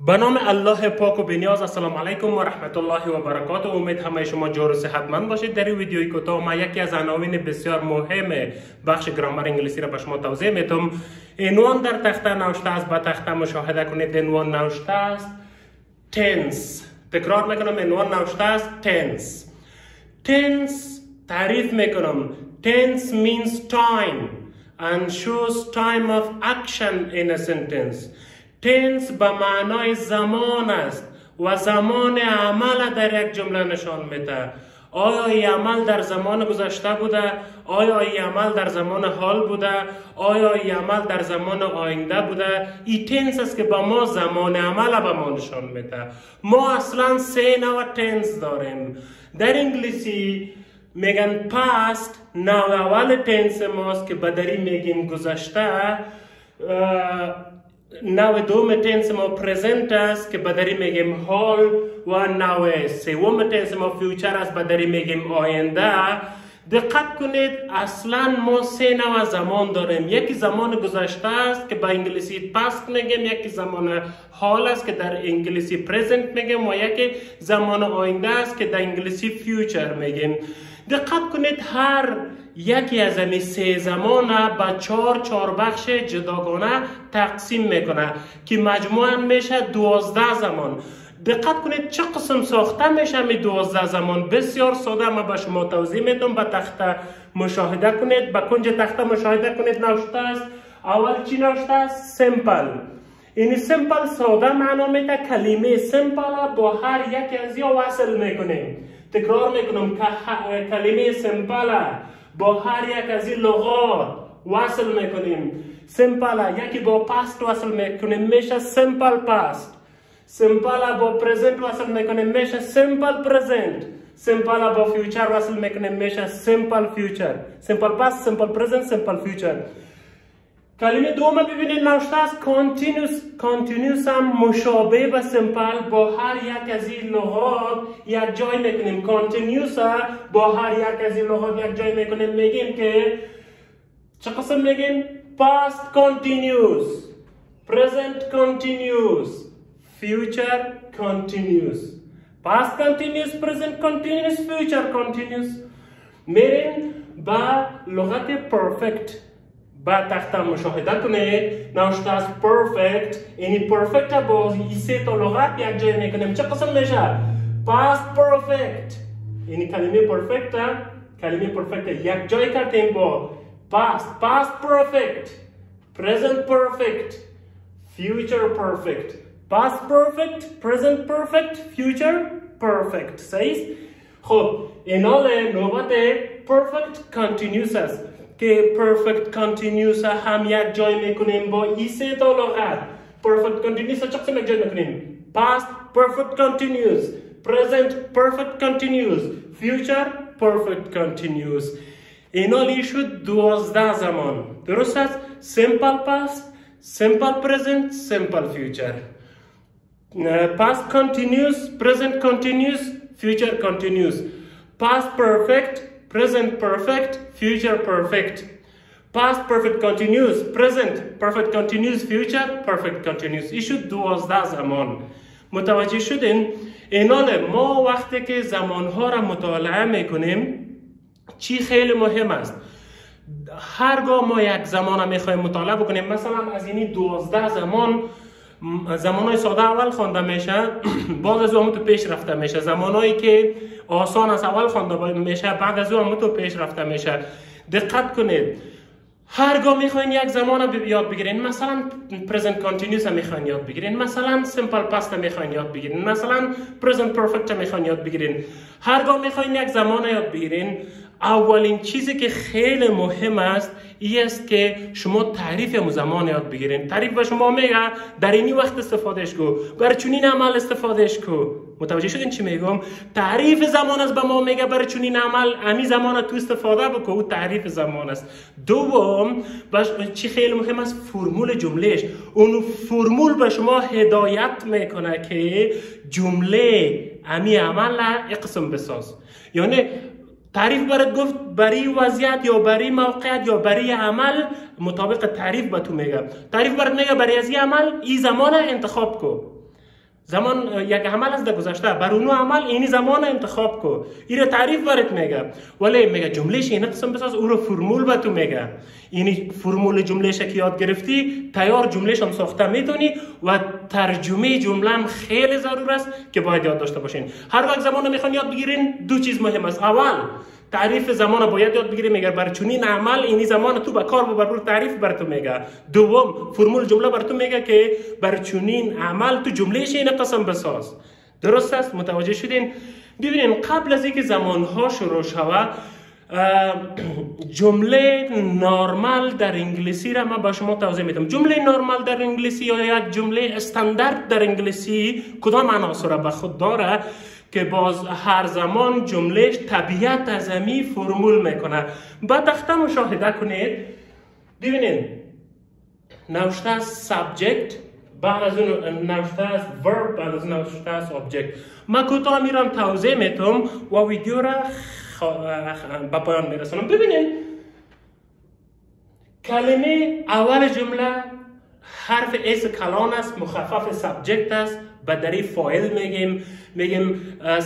به نام الله پاک و بنیاز. السلام علیکم و رحمت الله و برکاته. امید همه شما جور و صحتمند باشید. در این ویدیوی کوتاه ما یکی از عناوین بسیار مهم بخش گرامر انگلیسی را به شما توضیح میدم. عنوان در تخته نوشته است، به تخته مشاهده کنید. عنوان نوشته است tense. تکرار میکنم، عنوان نوشته است tense. tense تعریف میکنم. tense means time and shows time of action in a sentence. tense به معنای زمان است و زمان عمل در یک جمله نشان میده. آیا این عمل در زمان گذشته بوده؟ آیا این عمل در زمان حال بوده؟ آیا این عمل در زمان آینده بوده؟ این tense است که به ما زمان عمل به ما نشان میده. ما اصلا سه نوع tense داریم. در انگلیسی میگن past، نوع اول tense ماست که بدری میگیم گذشته. نوع دوم تنس ما پرزنت است که بدری میگیم حال، و نوع سوم تنس ما فیوچر است، بدری میگیم آینده. دقت کنید، اصلا ما سه نوع زمان داریم. یکی زمان گذشته است که به انگلیسی پاست میگیم، یکی زمان حال است که در انگلیسی پرزنت میگیم، و یکی زمان آینده است که در انگلیسی فیوچر میگیم. دقت کنید، هر یکی از این سه زمان به چهار بخش جداگانه تقسیم میکنه که مجموعاً میشه 12 زمان. دقت کنید چه قسم ساخته میشه می 12 زمان. بسیار ساده ما به شما توضیح میدم. به تخته مشاهده کنید، به کنج تخته مشاهده کنید. نوشته است، اول چی نوشته است؟ سیمپل. این سیمپل ساده معنا میده. کلمه سیمپل با هر یکی از یا وصل میکنیم. تکرار میکنم که کلمه سیمپل با هر یک از این لغات وصل میکنیم. سیمپل یکی با پاست وصل میکنیم، میشه سیمپل پاست. سیمپل با پرزنت وصل میکنیم، میشه سیمپل پرزنت. سیمپل با فیوچر وصل میکنیم، میشه سیمپل فیوچر. سیمپل پاست، سیمپل پرزنت، سیمپل فیوچر. کلمه دوم ببینید نوشته است کانتینیوس. کانتینیوس هم مشابه به سیمپل با هر یک از این لغات یک جای میکنیم. کانتینیوس با هر یک از این لغات یک جای میکنیم. میگیم که چه قسم میگیم؟ past continuous، present continuous، future continuous. past continuous، present continuous، future continuous. میریم با لغت perfect. با تخته مشاهده کنید. نوشته است perfect. یعنی perfect با این سه تا لغت یک جای میکنیم. چه قسم میشه؟ past perfect. یعنی کلمه perfect، کلمه perfect یک جای کردیم با past perfect، present perfect، future perfect. past perfect، present perfect، future perfect. صحیح؟ خب اینا نوبت perfect continuous است که perfect continuous هم یک جای میکنیم با این سه تا لغت. perfect continuous چه قسم یک جای میکنیم؟ past perfect continuous، present perfect continuous، future perfect continuous. اینا لی شد 12 زمان. درست است؟ simple past، simple present، simple future. past continuous، present continuous، future continuous. past perfect، present perfect، future perfect. past perfect continuous، present perfect continuous، future perfect continuous. این شد 12 زمان. متوجه شدین؟ اینال ما وقتی که زمانها را مطالعه میکنیم چی خیلی مهم است. هرگاه ما یک زمان را میخوایم مطالعه بکنیم، مثلا از این 12 زمانهای ساده اول خوانده میشه، بعد از اون تو پیش رفته میشه. زمانهایی که آسان است اول خوانده میشه، بعد از اون تو پیش رفته میشه. دقت کنید، هرگاه میخواین یک زمان رو یاد بگیرین، مثلا present continuous رو میخواین یاد بگیرین، مثلا simple past رو میخواین یاد بگیرین، مثلا present perfect رو میخواین یاد بگیرین، هرگاه میخواین یک زمان رو یاد بگیرین، اولین چیزی که خیلی مهم است این است که شما تعریف زمان یاد بگیرین. تعریف به شما میگه در این وقت استفادهش کو، برای چنین عمل استفادهش کو. متوجه شدین چی میگم؟ تعریف زمان است به ما میگه برای چنین عمل امی زمان تو استفاده بکو. او تعریف زمان است. دوم چی خیلی مهم است؟ فرمول جملهش. اون فرمول به شما هدایت میکنه که جمله امی عمل اقسم بساز. یعنی تعریف برات گفت برای وضعیت یا برای موقعیت یا برای عمل مطابق تعریف به تو میگه. تعریف برات میگه برای از این عمل این زمان انتخاب کو. زمان یک عمل از در گذشته، بر اونو عمل اینی زمان انتخاب کو، این تعریف برات میگه، ولی میگه جملهش این قسم بساز، او رو فرمول به تو میگه. اینی فرمول جملهش که یاد گرفتی تیار جملهش هم ساخته میتونی و ترجمه جمله هم خیلی ضرور است که باید یاد داشته باشین. هر وقت زمان میخوان یاد بگیرین دو چیز مهم است. اول تعریف زمان باید یاد بگیریم، میگه بر چنین عمل اینی زمان تو به کار ببر، تعریف بر تو میگه. دوم فرمول جمله بر تو میگه که بر چنین عمل تو جملهش این قسم بساز. درست است؟ متوجه شدین؟ ببینین قبل از اینکه زمانها شروع شود، جمله نرمال در انگلیسی را من با شما توضیح میدم. جمله نرمال در انگلیسی یا یک جمله استاندارد در انگلیسی کدام عناصر به خود داره که باز هر زمان جملهش طبیعت از همی فرمول میکنه. با تخته مشاهده کنید، ببینید نوشته از subject، بعد از اون نوشته از verb، بعد از نوشته از object. من کوتاه میرم توضیح میتم و ویدیو را به پایان میرسونم. ببینید کلمه اول جمله حرف اس کلان است، مخفف subject است، به دری فاعل میگیم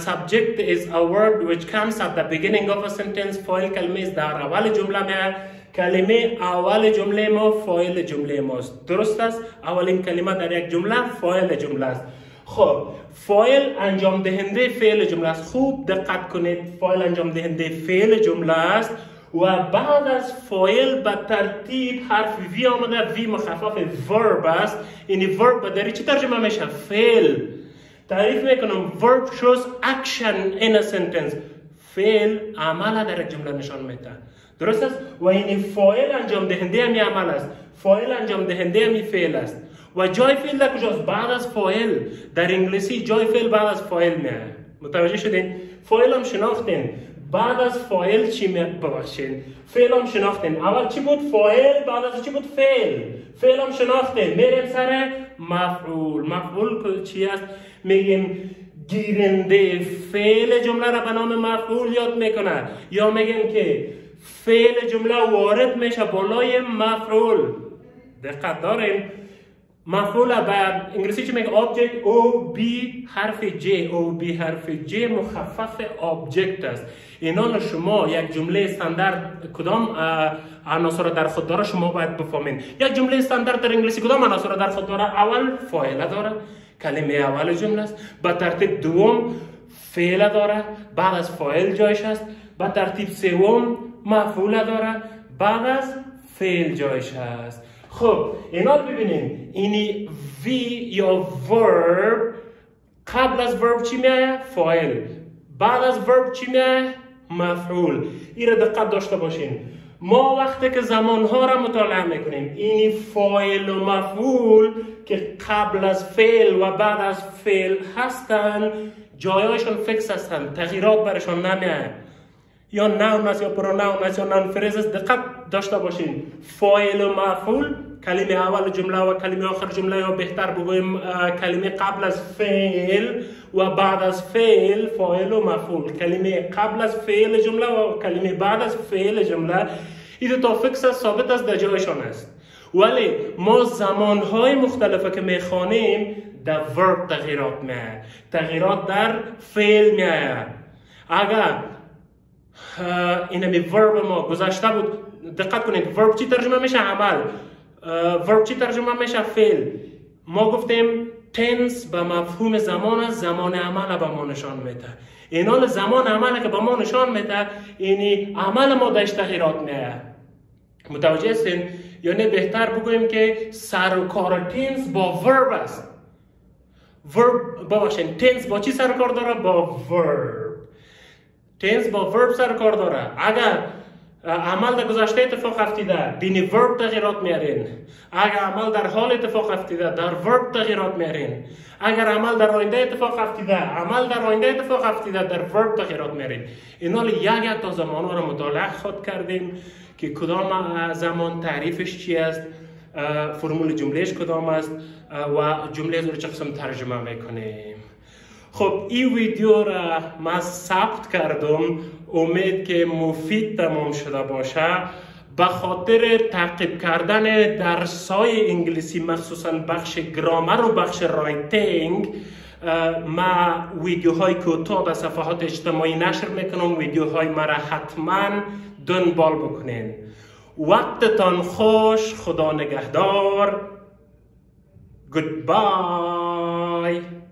subject is a word which comes at the beginning of a sentence. فاعل کلمه است در اول جمله میاد. کلمه اول جمله ما فاعل جمله ماست. درست است؟ اولین کلمه در یک جمله فاعل جمله است. خب فاعل انجام دهنده فعل جمله است. خوب دقت کنید، فاعل انجام دهنده فعل جمله است و بعد از فاعل به ترتیب حرف وی آمده. وی مخفف verb است. این verb به دری چی ترجمه میشه؟ فعل. تعریف میکنم verb shows action in a sentence. فعل عمل در یک جمله نشان میده. درست است؟ و این فاعل انجام دهنده همی عمل است. فاعل انجام دهنده همی فعل است. و جای فعل در کجاست؟ بعد از فاعل. در انگلیسی جای فعل بعد از فاعل میاد. متوجه شدین؟ فاعل هم شناختین. بعد از فاعل چی ببخشید؟ فعل هم شناختین. اول چی بود؟ فاعل، بعد از چی بود؟ فعل. فعل هم شناختین. میریم سر مفعول. مفعول چی است؟ میگیم گیرنده فعل جمله را به نام مفعول یاد میکنه، یا میگیم که فعل جمله وارد میشه بالای مفعول. دقت داریم؟ مفعول به انگلیسی چی میگه؟ object. او بی حرف ج، او بی حرف ج مخفف object است. اینا شما یک جمله استاندارد کدام عناصر در خود داره شما باید بفهمین. یک جمله استاندارد در انگلیسی کدام عناصر در خود داره؟ اول فاعل داره، کلمه اول جمله است. به ترتیب دوم فعل داره، بعد از فاعل جایش است. به ترتیب سوم مفعول داره، بعد از فعل جایش است. خب اینا رو ببینیم. اینی وی یا verb، قبل از verb چی میاد؟ فاعل. بعد از verb چی میاد؟ مفعول. این رو دقت داشته باشین. ما وقتی که زمانها را مطالعه میکنیم، اینی فاعل و مفعول که قبل از فعل و بعد از فعل هستن، جایشون فیکس هستن، تغییرات برشان نمیاد. یا نون است یا پروناون است یا نون فریز است. دقت داشته باشین. فاعل و مفعول، کلمه اول جمله و کلمه آخر جمله، یا بهتر بگویم کلمه قبل از فعل و بعد از فعل، فاعل و مفعول. کلمه قبل از فعل جمله و کلمه بعد از فعل جمله، این تا فیکس است، ثابت است، در جایشان است. ولی ما زمانهای مختلفه که میخوانیم در verb تغییرات میاد، تغییرات در فعل میاد. اگر اینمی verb ما گذشته بود، دقت کنید verb چی ترجمه میشه؟ عمل. verb چی ترجمه میشه؟ فعل. ما گفتیم tense به مفهوم زمان است، زمان عمل به ما نشان میده. اینال زمان عمل که به ما نشان میده، اینی عمل ما درش تغییرات میاد. متوجه هستین؟ یعنی بهتر بگوییم که سر و کار tense با verb است. verb باشین، tense با چی سر و کار داره؟ با verb. tense با verb سر کار داره. اگر عمل در گذشته اتفاق افتیده، بین verb تغییرات میارین. اگر عمل در حال اتفاق افتیده، در verb تغییرات میارین. اگر عمل در آینده اتفاق افتیده، عمل در آینده اتفاق افتیده، در verb تغییرات میارین. اینا یک تا زمانها رو مطالعه خود کردیم که کدام زمان تعریفش چی است، فرمول جملهش کدام است و جمله رو چه قسم ترجمه میکنیم. خب این ویدیو را من ثبت کردم، امید که مفید تمام شده باشه. به خاطر تعقیب کردن درسای انگلیسی، مخصوصا بخش گرامر و بخش رایتینگ، ما ویدیوهای کوتاه در صفحات اجتماعی نشر میکنم. ویدیوهای مرا حتما دنبال بکنین. وقتتان خوش. خدا نگهدار. Goodbye.